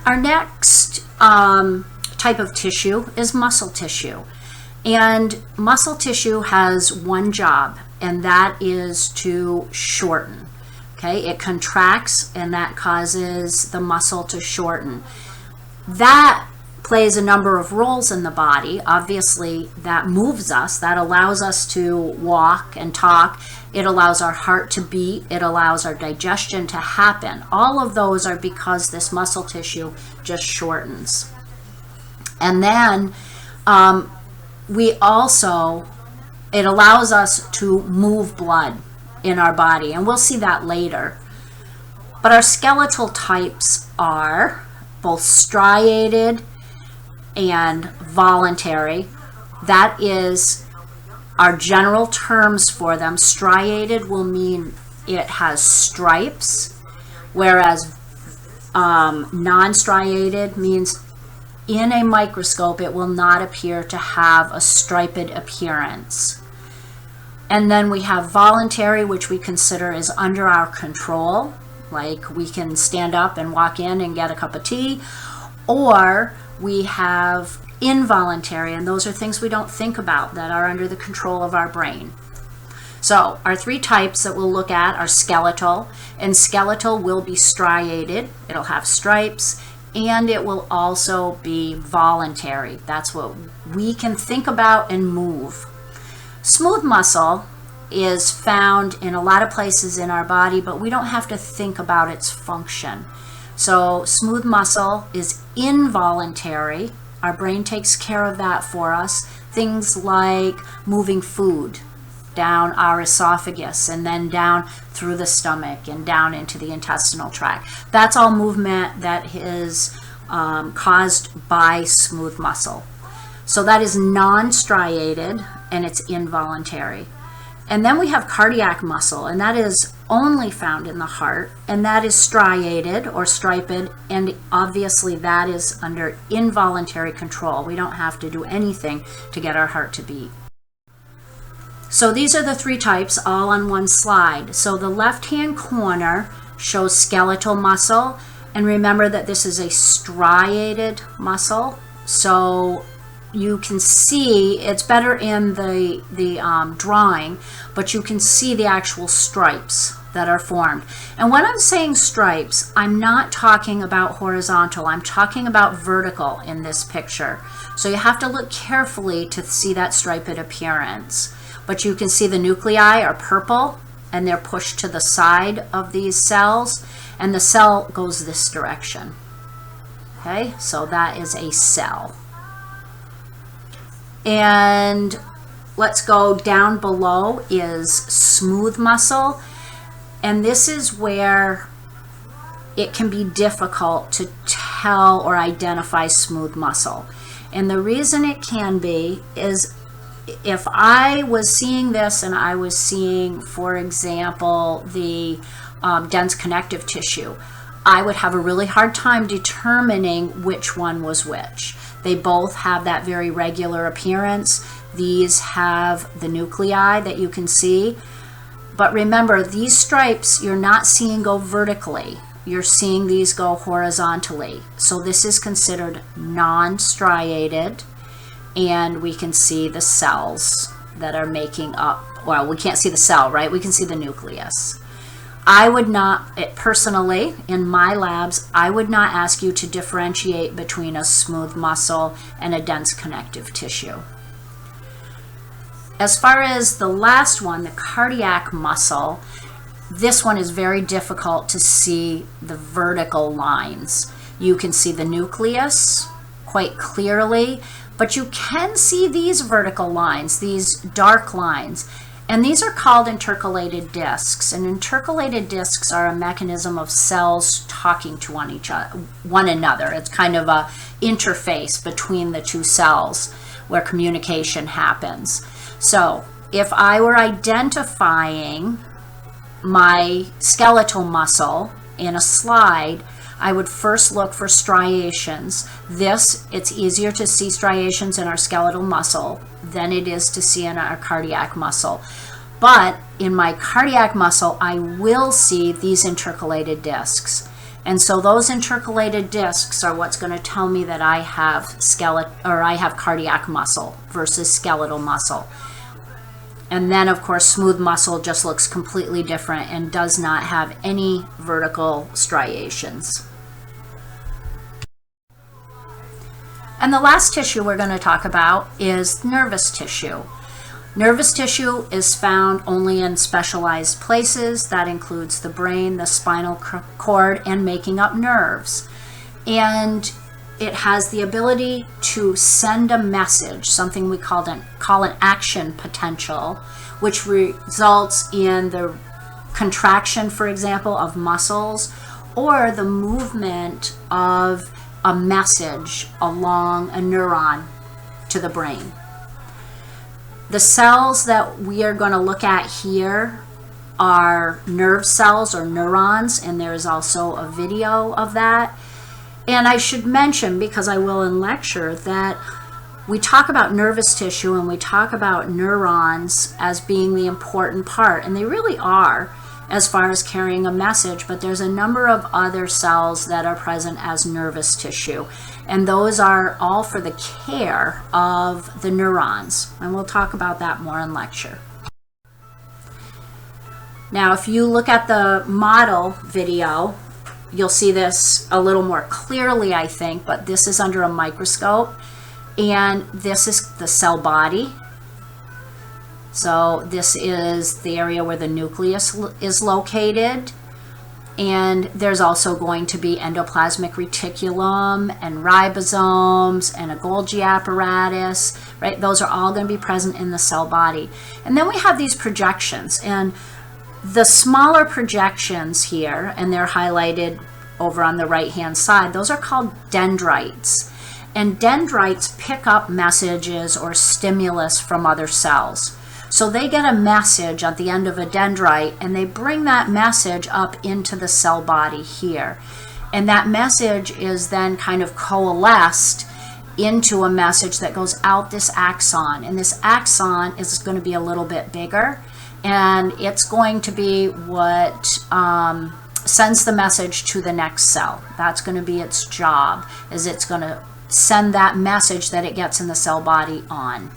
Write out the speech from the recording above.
Our next type of tissue is muscle tissue. And muscle tissue has one job, and that is to shorten. Okay, it contracts and that causes the muscle to shorten. That plays a number of roles in the body. Obviously, that moves us, that allows us to walk and talk. It allows our heart to beat. It allows our digestion to happen. All of those are because this muscle tissue just shortens. And then it allows us to move blood in our body, and we'll see that later. But our skeletal types are both striated and voluntary. That is our general terms for them. Striated will mean it has stripes, whereas non-striated means in a microscope it will not appear to have a striped appearance. And then we have voluntary, which we consider is under our control, like we can stand up and walk in and get a cup of tea. Or we have involuntary, and those are things we don't think about that are under the control of our brain. So our three types that we'll look at are skeletal, and skeletal will be striated, it'll have stripes, and it will also be voluntary. That's what we can think about and move. Smooth muscle is found in a lot of places in our body, but we don't have to think about its function. So smooth muscle is involuntary. Our brain takes care of that for us. Things like moving food down our esophagus and then down through the stomach and down into the intestinal tract. That's all movement that is caused by smooth muscle. So that is non-striated and it's involuntary. And then we have cardiac muscle, and that is only found in the heart, and that is striated or striped, and obviously that is under involuntary control. We don't have to do anything to get our heart to beat. So these are the three types all on one slide. So the left-hand corner shows skeletal muscle, and remember that this is a striated muscle. So you can see, it's better in the drawing, but you can see the actual stripes that are formed. And when I'm saying stripes, I'm not talking about horizontal, I'm talking about vertical in this picture. So you have to look carefully to see that striped appearance. But you can see the nuclei are purple and they're pushed to the side of these cells, and the cell goes this direction. Okay, so that is a cell. And let's go down below is smooth muscle. And this is where it can be difficult to tell or identify smooth muscle. And the reason it can be is if I was seeing this and I was seeing, for example, the dense connective tissue, I would have a really hard time determining which one was which. They both have that very regular appearance. These have the nuclei that you can see. But remember, these stripes you're not seeing go vertically. You're seeing these go horizontally. So this is considered non-striated, and we can see the cells that are making up, well, we can't see the cell, right? We can see the nucleus. I would not, personally, in my labs, I would not ask you to differentiate between a smooth muscle and a dense connective tissue. As far as the last one, the cardiac muscle, this one is very difficult to see the vertical lines. You can see the nucleus quite clearly, but you can see these vertical lines, these dark lines. And these are called intercalated discs. And intercalated discs are a mechanism of cells talking to one another. It's kind of a interface between the two cells where communication happens. So if I were identifying my skeletal muscle in a slide, I would first look for striations. It's easier to see striations in our skeletal muscle than it is to see in our cardiac muscle. But in my cardiac muscle, I will see these intercalated discs. And so those intercalated discs are what's going to tell me that I have cardiac muscle versus skeletal muscle. And then, of course, smooth muscle just looks completely different and does not have any vertical striations. And the last tissue we're going to talk about is nervous tissue. Nervous tissue is found only in specialized places. That includes the brain, the spinal cord, and making up nerves. And it has the ability to send a message, something we call an action potential, which results in the contraction, for example, of muscles, or the movement of a message along a neuron to the brain. The cells that we are going to look at here are nerve cells or neurons, and there is also a video of that. And I should mention, because I will in lecture, that we talk about nervous tissue and we talk about neurons as being the important part, and they really are as far as carrying a message, but there's a number of other cells that are present as nervous tissue, and those are all for the care of the neurons, and we'll talk about that more in lecture. Now, if you look at the model video, you'll see this a little more clearly, I think, but this is under a microscope, and this is the cell body. So this is the area where the nucleus is located, and there's also going to be endoplasmic reticulum and ribosomes and a Golgi apparatus, right? Those are all going to be present in the cell body. And then we have these projections, and the smaller projections here, and they're highlighted over on the right hand side, those are called dendrites. And dendrites pick up messages or stimulus from other cells. So they get a message at the end of a dendrite, and they bring that message up into the cell body here. And that message is then kind of coalesced into a message that goes out this axon. And this axon is going to be a little bit bigger, and it's going to be what sends the message to the next cell. That's going to be its job, is it's going to send that message that it gets in the cell body on.